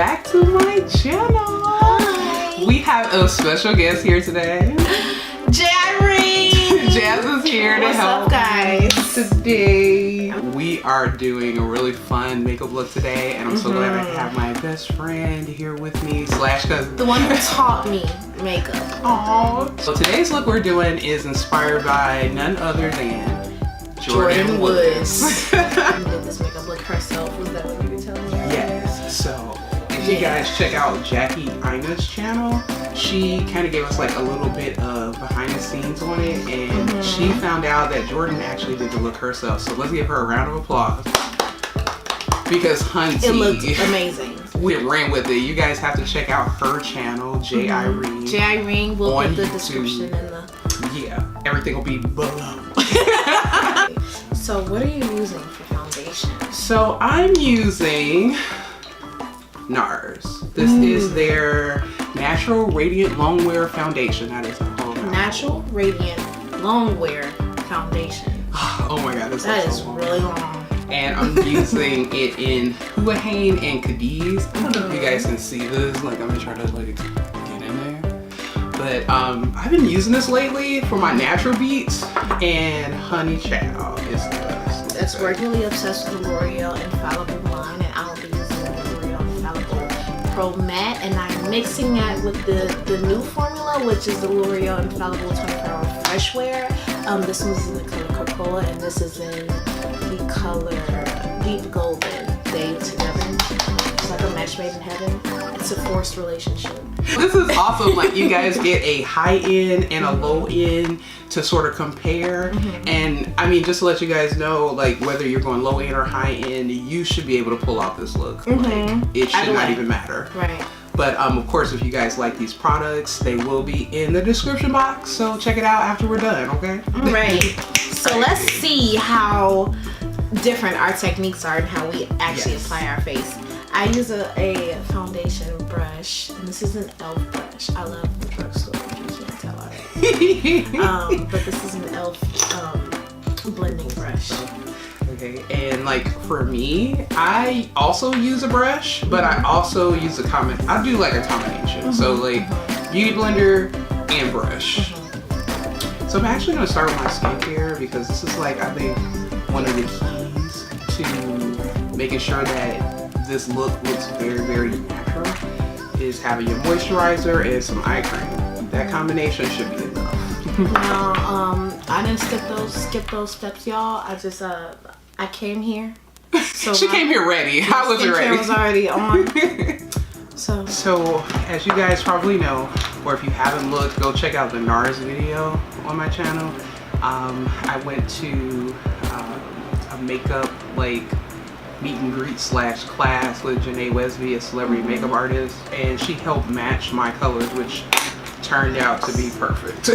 back to my channel. Hi. We have a special guest here today. Jaeirene. Jazz is here to help up, guys? Today. We are doing a really fun makeup look today, and I'm so glad I can have my best friend here with me, slash cousin. The one who taught me makeup. Aww. So today's look we're doing is inspired by none other than Jordyn Woods. She did this makeup look herself. Was that what you were telling me? Yes. So if you guys check out Jaeirene's channel, she kind of gave us like a little bit of behind the scenes on it, and she found out that Jordyn actually did the look herself. So let's give her a round of applause, because hunty, it looked amazing. We ran with it. You guys have to check out her channel, Jaeirene. Jaeirene, we'll put the YouTube. description in the... Yeah, everything will be below. So what are you using for foundation? So I'm using NARS. This is their Natural Radiant Longwear Foundation. That is a whole Natural Radiant Longwear Foundation. Oh my god, that is really long. And I'm using it in Hua Hin and Cadiz. I don't know if you guys can see this. Like, I'm gonna try to like get in there. But I've been using this lately for my natural beats, and honey child is the best. That's we're really obsessed with the L'Oreal Infallible line, and I'll be using the L'Oreal Infallible Pro Matte, and I'm mixing that with the new formula, which is the L'Oreal Infallible 24-Hour Fresh Wear. This one's in the color Coca-Cola, and this is in the color Deep Golden. They together. It's like a match made in heaven. It's a forced relationship. This is awesome. Like, you guys get a high end and a low end to sort of compare. And I mean, just to let you guys know, like, whether you're going low end or high end, you should be able to pull out this look. Like, it should not even matter. Right. But of course, if you guys like these products, they will be in the description box. So check it out after we're done, okay? Right. So let's see how different our techniques are and how we actually apply our face. I use a foundation brush, and this is an e.l.f. brush. I love the drugstore, if you can't tell already. But this is an e.l.f. Blending brush. Okay, and like for me, I also use a brush, but I also use a I do like a combination. So like beauty blender and brush. So I'm actually gonna start with my skincare, because this is like, I think, one of the keys to making sure that this look looks very, very natural is having your moisturizer and some eye cream. That combination should be enough. Now, I didn't skip those steps, y'all. I just I came here. So she came here ready. I wasn't ready. Was already on. So as you guys probably know, or if you haven't looked, go check out the NARS video on my channel. I went to a makeup like meet and greet / class with Janae Wesby, a celebrity makeup artist, and she helped match my colors, which turned out to be perfect.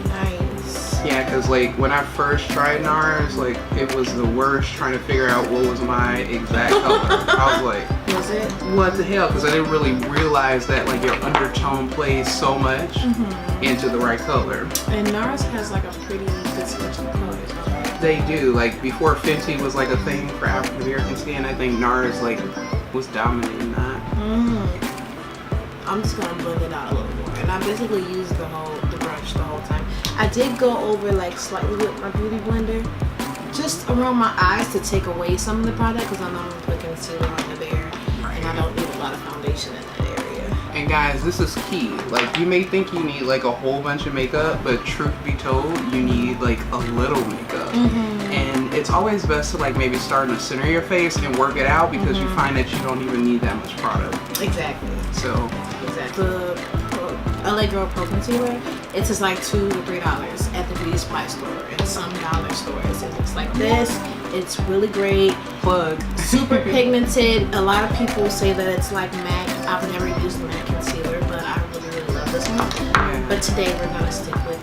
Nice. Yeah, because like when I first tried NARS, like it was the worst trying to figure out what was my exact color. I was like, was it? What the hell? Because I didn't really realize that like your undertone plays so much into the right color. And NARS has like a pretty good selection of colors. They do. Like before Fenty was like a thing for African American skin, I think NARS like was dominating that. I'm just gonna blend it out a little more, and I basically used the brush the whole time. I did go over like slightly with my beauty blender, just around my eyes to take away some of the product, because I know I'm gonna put concealer under there, and I don't need a lot of foundation in that area. And guys, this is key. Like, you may think you need like a whole bunch of makeup, but truth be told, you need like a little makeup. And it's always best to like maybe start in the center of your face and work it out, because you find that you don't even need that much product. Exactly. So the LA Girl Pro Concealer, it's just like $2 to $3 at the beauty supply store and some dollar stores. It looks like this. It's really great. Plug. Super pigmented. A lot of people say that it's like MAC. I've never used the MAC concealer, but I really, really love this one. But today we're gonna stick with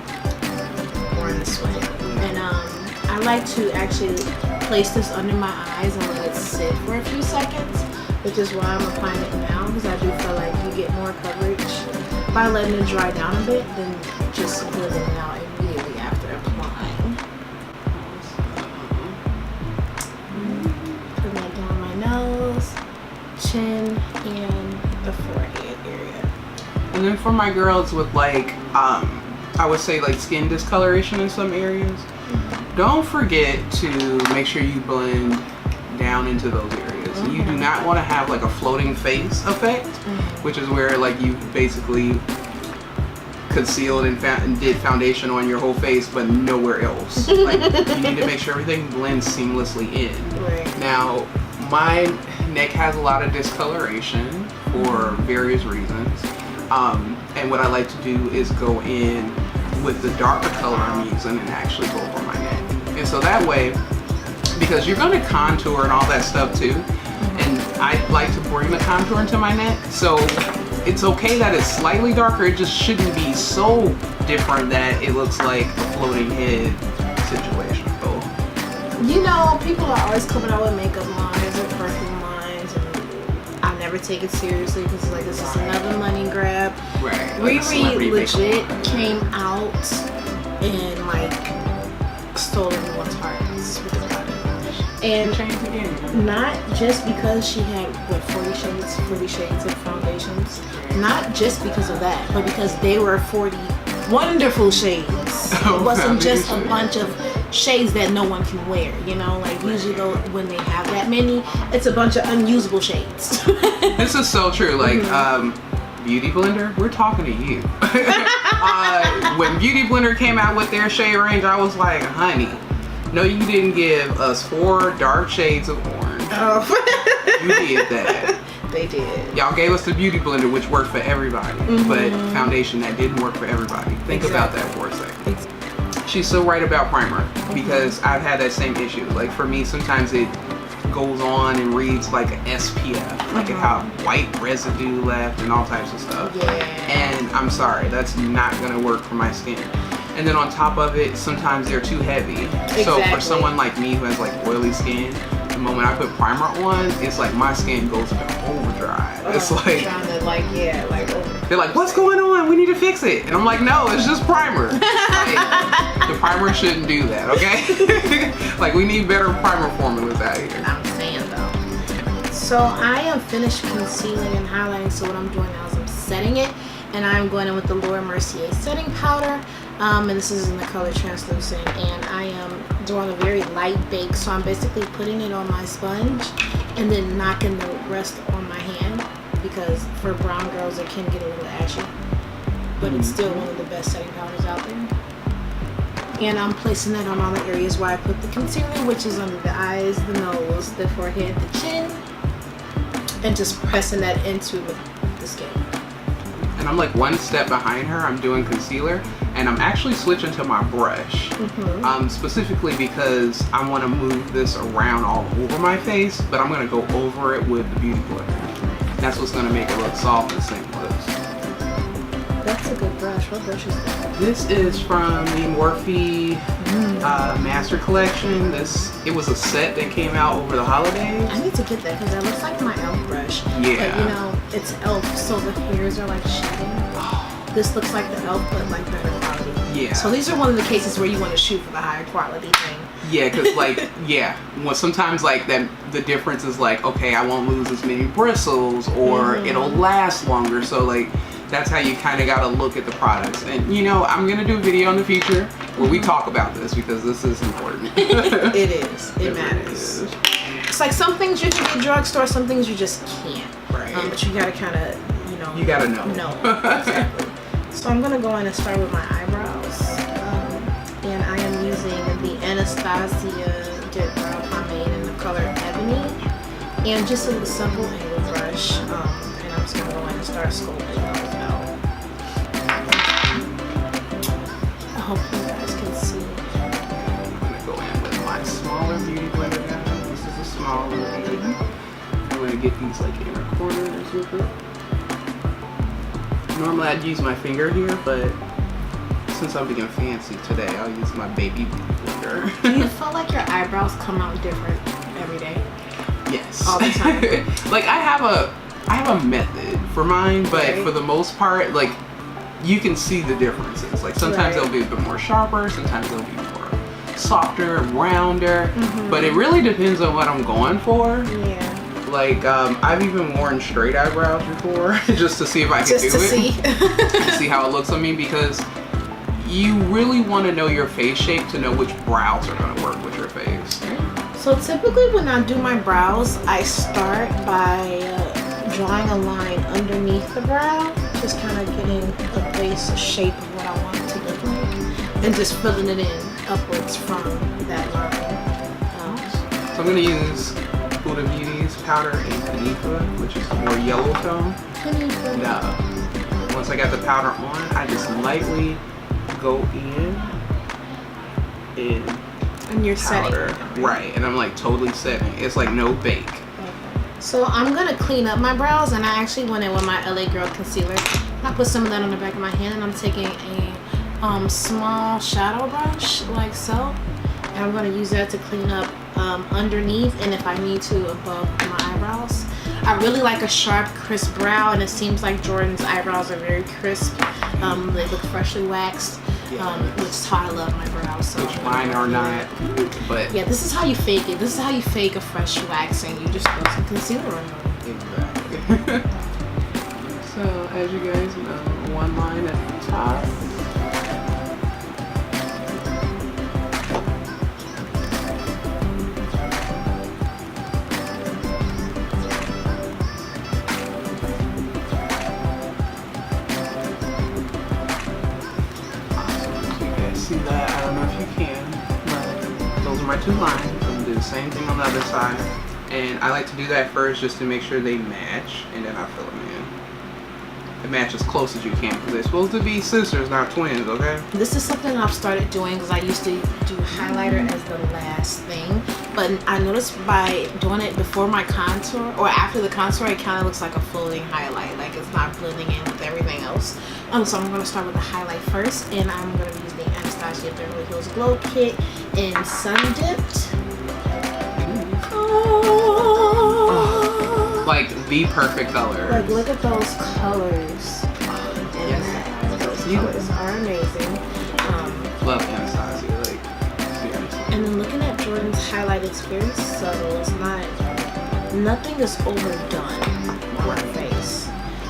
more in this way. And I like to actually place this under my eyes and let it sit for a few seconds, which is why I'm applying it now, because I do feel like you get more coverage by letting it dry down a bit than just blending it out immediately after applying. Put that down my nose, chin, and And then for my girls with like, I would say like skin discoloration in some areas, don't forget to make sure you blend down into those areas. You do not want to have like a floating face effect, which is where like you basically concealed and did foundation on your whole face but nowhere else. Like, you need to make sure everything blends seamlessly in. Right. Now my neck has a lot of discoloration for various reasons, and what I like to do is go in with the darker color I'm using and actually go over my neck. And so that way, because you're going to contour and all that stuff too, and I like to bring the contour into my neck, so it's okay that it's slightly darker. It just shouldn't be so different that it looks like a floating head situation. So, you know, people are always coming out with makeup lines and perfume lines, and I never take it seriously because it's like, this is another money grab. right, like Riri legit came out and like stole everyone's hearts with this product. And not just because she had what 40 shades of foundations, not just because of that, but because they were 40 wonderful shades. It wasn't just a bunch of shades that no one can wear, you know, like usually though when they have that many, it's a bunch of unusable shades. This is so true. Like, Beauty Blender, we're talking to you. When Beauty Blender came out with their shade range, I was like, honey, no, you didn't give us 4 dark shades of orange. Oh. You did that. They did. Y'all gave us the Beauty Blender, which worked for everybody, but foundation that didn't work for everybody. Think about that for a second. She's so right about primer, because I've had that same issue. Like for me, sometimes it goes on and reads like an SPF, like it have white residue left and all types of stuff. Yeah. And I'm sorry, that's not gonna work for my skin. And then on top of it, sometimes they're too heavy. So for someone like me who has like oily skin, the moment I put primer on, it's like my skin goes into overdrive. It's like, trying to like, yeah, like they're like, what's going on? We need to fix it. And I'm like, no, it's just primer. Like, the primer shouldn't do that, okay? Like, we need better primer formulas out here. I'm saying though. So I am finished concealing and highlighting. So what I'm doing now is I'm setting it, and I'm going in with the Laura Mercier setting powder. And this is in the color translucent, and I am doing a very light bake, so I'm basically putting it on my sponge and then knocking the rest on my hand, because for brown girls it can get a little ashy, but it's still one of the best setting powders out there. And I'm placing that on all the areas where I put the concealer, which is under the eyes, the nose, the forehead, the chin, and just pressing that into the skin. And I'm like one step behind her. I'm doing concealer, and I'm actually switching to my brush, specifically because I want to move this around all over my face, but I'm going to go over it with the Beauty Blender. That's what's going to make it look soft and same lips. That's a good brush. What brush is that? This is from the Morphe Master Collection. It was a set that came out over the holidays. I need to get that because that looks like my e.l.f. brush. Yeah. But you know, it's e.l.f. so the hairs are like shedding. This looks like the e.l.f. but like better quality. Yeah. So these are one of the cases where you want to shoot for the higher quality thing. Yeah, because like, well, sometimes like the difference is like, okay, I won't lose as many bristles, or it'll last longer. So like, that's how you kind of got to look at the products. And you know, I'm gonna do a video in the future where we talk about this, because this is important. It is. It matters. Really is. It's like some things you can get drugstore, some things you just can't. Right. But you gotta kind of, you know. You gotta know. No. Exactly. So I'm gonna go in and start with my eyebrows, and I am using the Anastasia Dip Brow Pomade in the color Ebony, and just a simple angle brush. And I'm just gonna go in and start sculpting those out. I hope you guys can see. I'm gonna go in with my smaller Beauty Blender now. This is a smaller beauty. I'm gonna get these like inner corners with it. Normally I'd use my finger here, but since I'm being fancy today, I'll use my baby blender. Do you feel like your eyebrows come out different every day? Yes. All the time? Like I have a method for mine, but for the most part, like you can see the differences. Like sometimes they'll be a bit more sharper, sometimes they'll be more softer, rounder, but it really depends on what I'm going for. Yeah. Like, I've even worn straight eyebrows before just to see if I can do it. See how it looks on me, because you really want to know your face shape to know which brows are going to work with your face. So typically when I do my brows, I start by drawing a line underneath the brow, just kind of getting a base shape of what I want it to look like, and just filling it in upwards from that line. So I'm going to use Huda Beauty's powder in Kanifa, which is a more yellow tone. And once I got the powder on, I just lightly go in and you're powder. setting. Right, and I'm like totally setting. It's like no bake. So I'm gonna clean up my brows, and I actually went in with my LA Girl concealer. I put some of that on the back of my hand, and I'm taking a small shadow brush like so, and I'm gonna use that to clean up underneath, and if I need to, above my eyebrows. I really like a sharp, crisp brow, and it seems like Jordyn's eyebrows are very crisp. They look freshly waxed, which is how I love my brows. So which mine are not, but yeah, this is how you fake it. This is how you fake a fresh waxing. You just put some concealer on it. Exactly. So as you guys know, one line at the top. See that? I don't know if you can, but those are my two lines. I'm gonna do the same thing on the other side, and I like to do that first just to make sure they match, and then I fill them in. They match as close as you can, because they're supposed to be sisters, not twins. Okay. This is something I've started doing because I used to do highlighter as the last thing, but I noticed by doing it before my contour or after the contour, it kind of looks like a floating highlight, like it's not blending in with everything else. So I'm going to start with the highlight first, and I'm going to use the Anastasia Beverly Hills Glow Kit in Sun Dipped. Like the perfect color. Like, look at those colors. Yes. Those colors are amazing. Love Anastasia, like seriously. And then looking at Jordyn's highlight, it's very subtle. It's not, nothing is overdone on her face.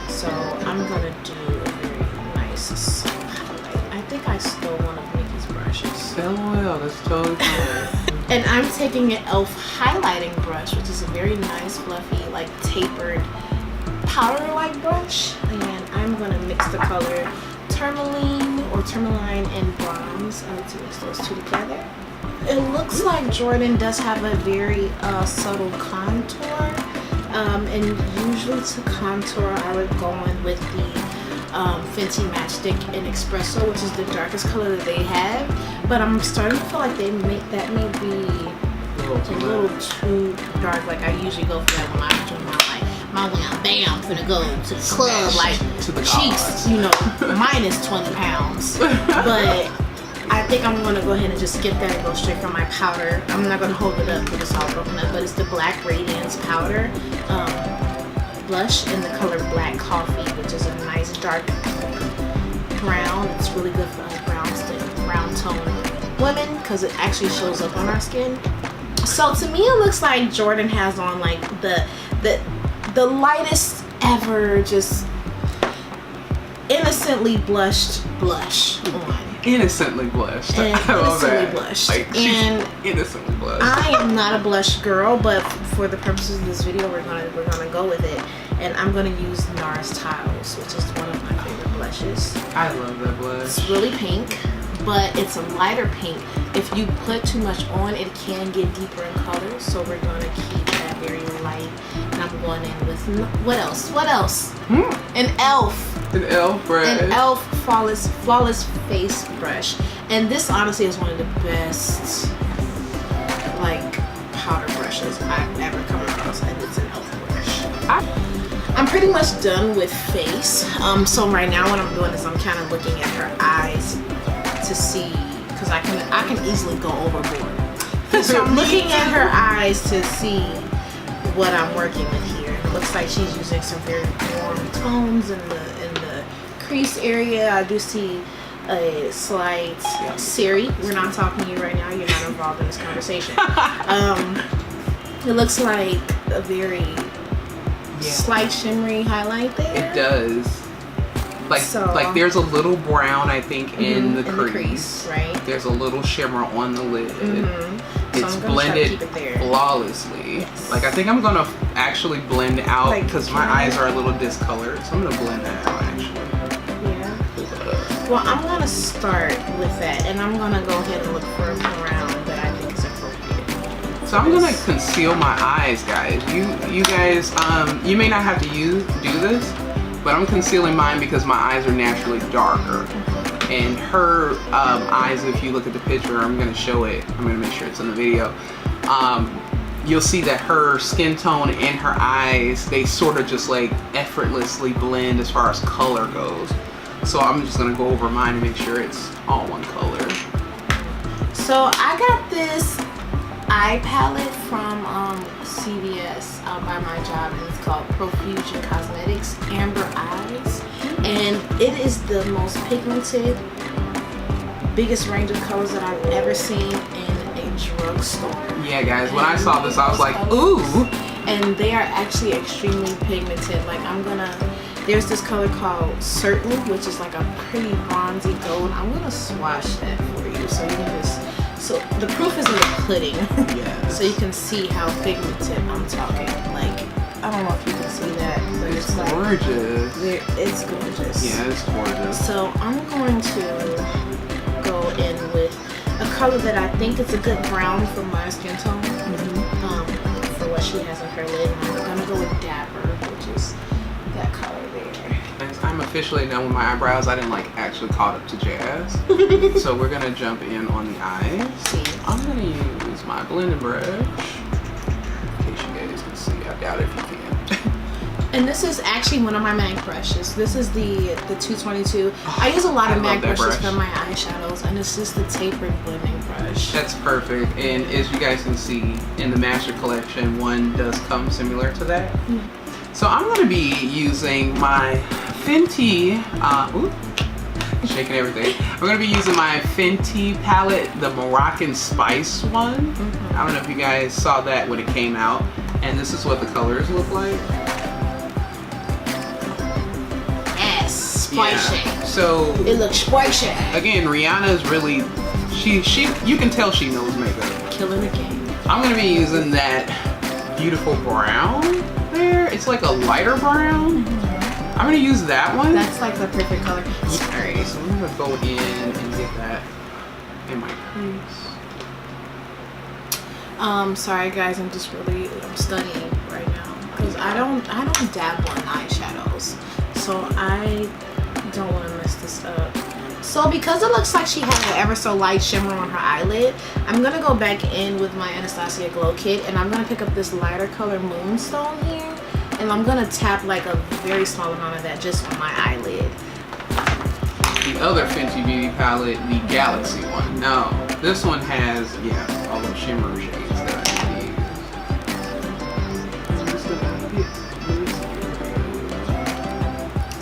So I'm going to do a very nice highlight. I think I stole one of Mickey's brushes. LOL, that's totally fine. And I'm taking an e.l.f. highlighting brush, which is a very nice, fluffy, like tapered powder-like brush. And I'm going to mix the color tourmaline and bronze. I like to mix those two together. It looks like Jordyn does have a very subtle contour. And usually to contour, I would go in with the Fenty Matchstick in Expresso, which is the darkest color that they have, but I'm starting to feel like that may be a little too dark. Like I usually go for that when I'm doing my wham bam, I'm finna go to the club, like to the cheeks, you know, minus 20 pounds. But I think I'm gonna go ahead and just skip that and go straight from my powder. I'm not gonna hold it up because it's all broken up, but it's the Black Radiance powder blush in the color Black Coffee, which is a nice dark brown. It's really good for us brown tone women because it actually shows up on our skin. So to me, it looks like Jordyn has on like the lightest ever, just innocently blushed blush on. Innocently blushed. And innocently blushed. Like, and innocently blushed. I am not a blush girl, but for the purposes of this video, we're gonna go with it. And I'm gonna use NARS Taos, which is one of my favorite blushes. I love that blush. It's really pink, but it's a lighter pink. If you put too much on, it can get deeper in color. So we're gonna keep that very light. And I'm going in with what else? An e.l.f. An e.l.f. brush. An e.l.f. flawless face brush. And this honestly is one of the best like powder brushes I've ever come across, and it's an e.l.f. brush. I'm pretty much done with face. So right now what I'm doing is I'm kind of looking at her eyes to see, because I can easily go overboard. So I'm looking at her eyes to see what I'm working with here. It looks like she's using some very warm tones in the crease area. I do see a slight Siri. We're not talking to you right now. You're not involved in this conversation. It looks like a very slight shimmery highlight there. It does. Like there's a little brown, I think, in the crease. Right. There's a little shimmer on the lid. It's so blended flawlessly. Yes. Like I think I'm gonna actually blend out because my eyes are a little discolored. So I'm gonna blend that out actually. Yeah. Well, I'm gonna start with that, and I'm gonna go ahead and look for a brown that I think is appropriate. So I'm gonna conceal my eyes, guys. You guys, you may not have to do this, but I'm concealing mine because my eyes are naturally darker. And her eyes, if you look at the picture, I'm gonna show it. I'm gonna make sure it's in the video. You'll see that her skin tone and her eyes, they sort of just like effortlessly blend as far as color goes. So I'm just gonna go over mine and make sure it's all one color. So I got this eye palette from CVS out by my job, and it's called Profusion Cosmetics Amber Eyes, and it is the most pigmented, biggest range of colors that I've ever seen in a drugstore. Yeah, guys, when I saw this, I was like, ooh! And they are actually extremely pigmented. Like there's this color called Certain, which is like a pretty bronzy gold. I'm gonna swatch that for you so you can just. So the proof is in the pudding. Yes. So you can see how pigmented I'm talking. Like, I don't know if you can see that, but it's like gorgeous. It's gorgeous. Yeah, it's gorgeous. So I'm going to go in with a color that I think is a good brown for my skin tone. For what she has on her lid. And I'm gonna go with Dapper, which is that color there. I'm officially done with my eyebrows. I didn't actually caught up to Jazz. So we're gonna jump in on the eyes. I'm gonna use my blending brush. In case you guys can see, I doubt if you can. And this is actually one of my MAC brushes. This is the 222. I use a lot of MAC brushes for my eyeshadows, and it's just the tapered blending brush. That's perfect. And as you guys can see in the Master Collection, one does come similar to that. So I'm going to be using my Fenty, shaking everything. I'm going to be using my Fenty palette, the Moroccan Spice one. I don't know if you guys saw that when it came out. And this is what the colors look like. Spicy. Yeah. So it looks spicy. Again, Rihanna is really, you can tell she knows makeup. Killing the game. I'm going to be using that beautiful brown there. It's like a lighter brown. I'm going to use that one. That's like the perfect color. Alright, so I'm going to go in and get that in my crease. Sorry guys, I'm studying right now because I don't dabble in eyeshadows, so I don't want to mess this up. So because it looks like she has an ever so light shimmer on her eyelid, I'm gonna go back in with my Anastasia Glow Kit, and I'm gonna pick up this lighter color Moonstone here, and I'm gonna tap like a very small amount of that just on my eyelid. The other Fenty Beauty palette, the Galaxy one. Now, this one has, all those shimmer shades that I use.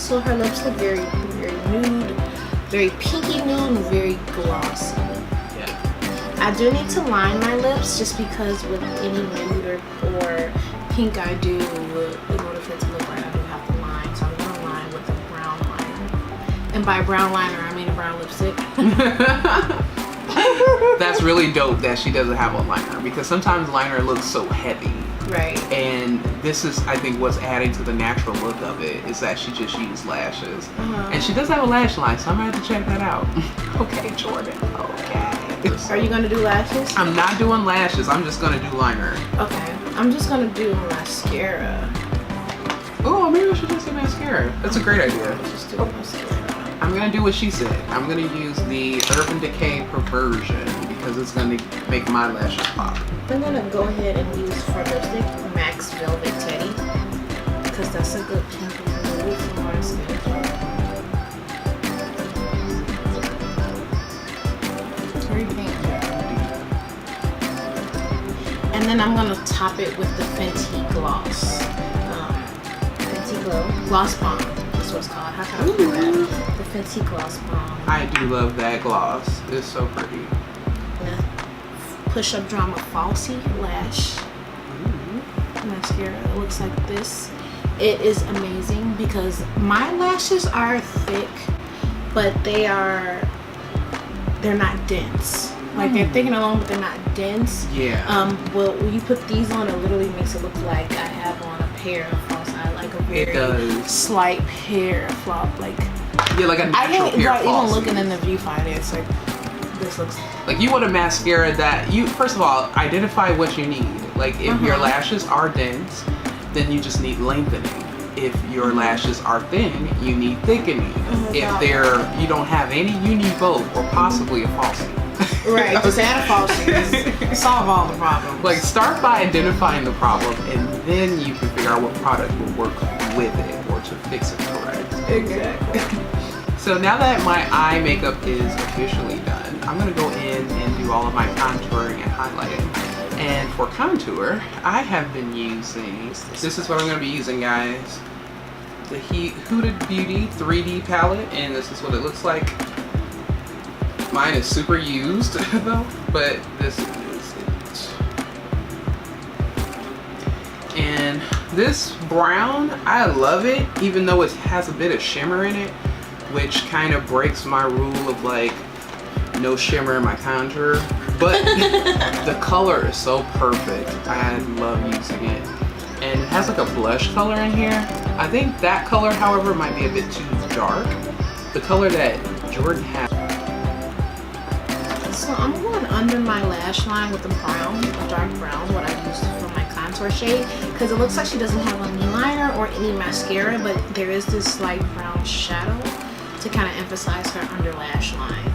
So her lips look very, very nude, very pinky nude, and very glossy. Yeah. I do need to line my lips just because with any nude or pink I do, in order for it to look right, I do have to line. So I'm gonna line with a brown liner. And by brown liner, I mean a brown lipstick. That's really dope that she doesn't have a liner, because sometimes liner looks so heavy. Right. And this is, I think, what's adding to the natural look of it is that she just used lashes. And she does have a lash line, so I'm gonna have to check that out. Okay, Jordyn. Okay. Are you gonna do lashes? I'm not doing lashes. I'm just gonna do liner. Okay. I'm just gonna do mascara. Oh, maybe I should just do mascara. That's a great idea. Just do mascara. I'm gonna do what she said. I'm gonna use the Urban Decay Perversion because it's gonna make my lashes pop. I'm gonna go ahead and use for lipstick MAC's Velvet Teddy because that's a good pink nude for my skin. Very pink. And then I'm gonna top it with the Fenty Gloss. Fenty Gloss Bomb. That's what it's called. How can I do that? The Fenty Gloss Bomb. I do love that gloss. It's so pretty. Push-Up Drama Falsie Lash mascara. It looks like this. it is amazing because my lashes are thick, but they're not dense. Like they're thick and long, but they're not dense. Yeah. Well, when you put these on, it literally makes it look like I have on a pair of false eye, like a very slight pair of flop, like. Yeah, like a natural pair of falsies. Even looking in the viewfinder, it's like this looks. Like you want a mascara that you first of all identify what you need. Like if your lashes are dense, then you just need lengthening. If your lashes are thin, you need thickening. If you don't have any, you need both, or possibly a falsie. Right, just add a falsie. Solve all the problems. Like start by identifying the problem, and then you can figure out what product will work with it or to fix it correct. Exactly. So now that my eye makeup is officially done, I'm gonna go in and do all of my contouring and highlighting. And for contour, I have been using, this is what I'm gonna be using, guys. The Huda Beauty 3D palette, and this is what it looks like. Mine is super used though, but this is it. And this brown, I love it, even though it has a bit of shimmer in it, which kind of breaks my rule of like no shimmer in my contour. But the color is so perfect. I love using it. And it has like a blush color in here. I think that color, however, might be a bit too dark. The color that Jordyn has. So I'm going under my lash line with the brown, a dark brown, what I used for my contour shade, because it looks like she doesn't have any liner or any mascara, but there is this slight brown shadow to kind of emphasize her under lash line.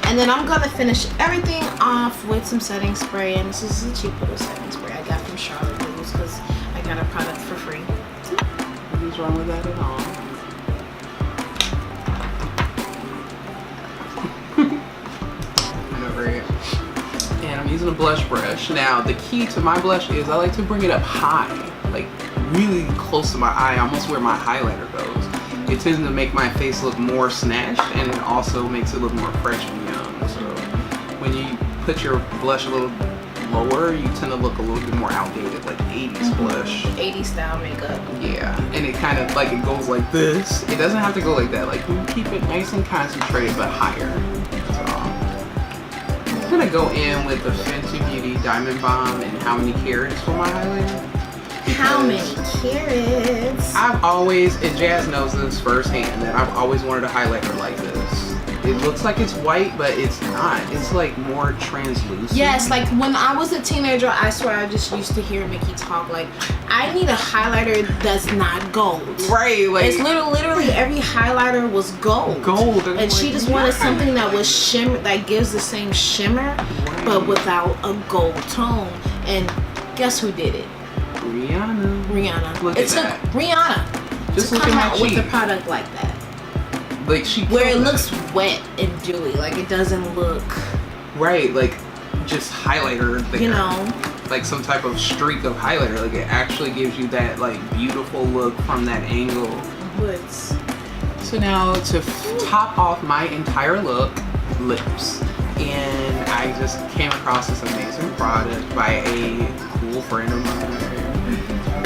And then I'm gonna finish everything off with some setting spray, and this is a cheap little setting spray I got from Charlotte Russe because I got a product for free. Nothing's wrong with that at all. And I'm using a blush brush. Now the key to my blush is I like to bring it up high, like really close to my eye, almost where my highlighter goes. It tends to make my face look more snatched, and it also makes it look more fresh and young. So when you put your blush a little lower, you tend to look a little bit more outdated, like 80s blush. 80s style makeup. Yeah, and it kind of like it goes like this. It doesn't have to go like that. Like you keep it nice and concentrated, but higher. I'm gonna go in with the Fenty Beauty Diamond Bomb and How Many Carats for my highlighter. How many carats? I've always, and Jazz knows this firsthand, that I've always wanted a highlighter like this. It looks like it's white, but it's not. It's like more translucent. Yes, like when I was a teenager, I swear I just used to hear Mickey talk like, I need a highlighter that's not gold. Right, like it's literally every highlighter was gold. Gold, and she just wanted something that was shimmer, that gives the same shimmer, but without a gold tone. And guess who did it? Rihanna. Look at that. Rihanna just to look come at my out cheek. with a product like that. Like she where it looks wet and dewy, like it doesn't look right, like just highlighter there. You know, like some type of streak of highlighter. Like it actually gives you that like beautiful look from that angle. Woods. So now to top off my entire look, lips. And I just came across this amazing product by a cool friend of mine.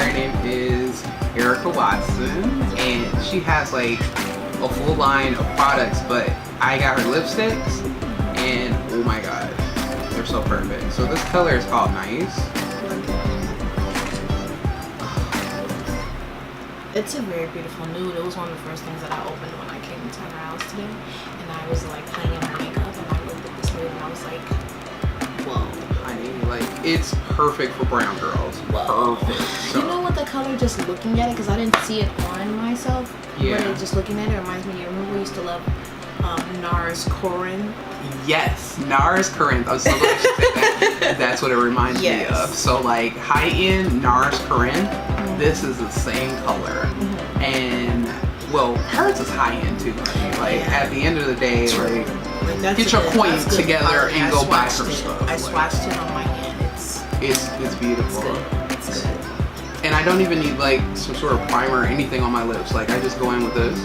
Her name is Erica Watson, and she has like a full line of products, but I got her lipsticks, and oh my god, they're so perfect. So this color is called Nice. It's a very beautiful nude. It was one of the first things that I opened when I came into her house today, and I was like playing in her makeup, and I looked at this nude, and I was like, whoa. Honey, like it's perfect for brown girls. Whoa. Perfect. So, you know what the color, just looking at it, because I didn't see it on myself. Yeah. But just looking at it reminds me, you remember we used to love NARS Corinne? Yes, NARS Corinne. I was so glad you said that. That's what it reminds me of. So like high-end NARS Corinne, this is the same color. And well, hers is high-end too. Like at the end of the day, like get your coins together and go buy some stuff. I swatched it on my hand. It's beautiful. It's good. And I don't even need like some sort of primer or anything on my lips. Like I just go in with this.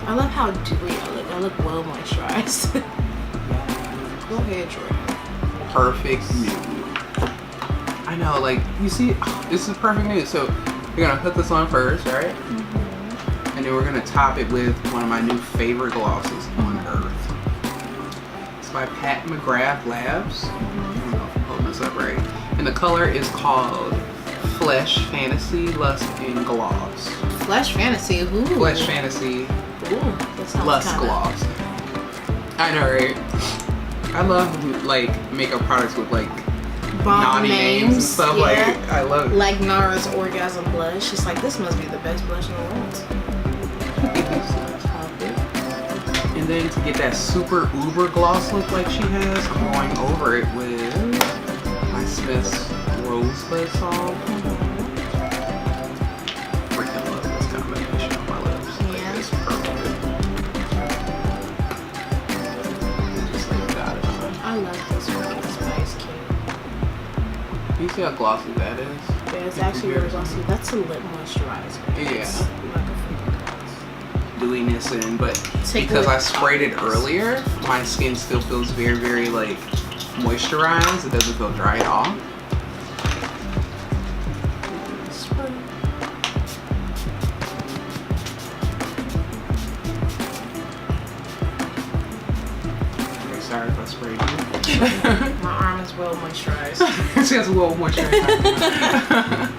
I love how dewy I look. I look well moisturized. Go ahead, Jordyn. Perfect nude. I know, like, you see, this is perfect news. So you're gonna put this on first, right? Mm-hmm. And then we're gonna top it with one of my new favorite glosses on earth. It's by Pat McGrath Labs. I don't know if I'm holding this up right. And the color is called Flesh Fantasy Lust and Gloss. Flesh Fantasy, ooh. Flesh Fantasy Ooh, that sounds Lust kinda... Gloss. I know, right? I love like makeup products with like bomb naughty names and stuff. Like, I love it. Like NARS Orgasm Blush. She's like, this must be the best blush in the world. And then to get that super uber gloss look like she has, I'm going over it with my Smith's Rosebud Salt. Freaking love this combination on my lips. Yeah. Like, it's perfect. And just like got it on. I love this freaking Spice King. You see how glossy that is? Yeah, it's actually really glossy. That's a lip moisturizer. Yeah. It's like a freaking gloss. Dewiness in, but Take because I lip sprayed it oils. earlier, my skin still feels very, very like moisturized. It doesn't feel dry at all. Spray. Okay, sorry if I sprayed you. My arm is well moisturized. She has a little moisturizer.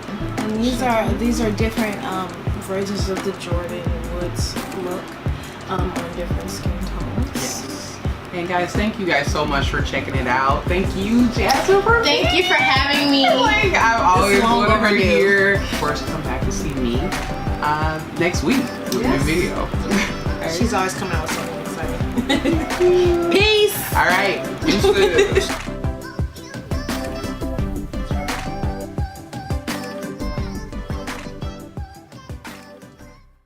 And these are different versions of the Jordyn Woods look on different skin tones. Yes. And guys, thank you guys so much for checking it out. Thank you, Jasmine, for Thank you for having me. Like, I've always long wanted her overdue. here. Of course, come back to see me next week with a new video. She's always coming out with something exciting. Peace. All right. Deuces.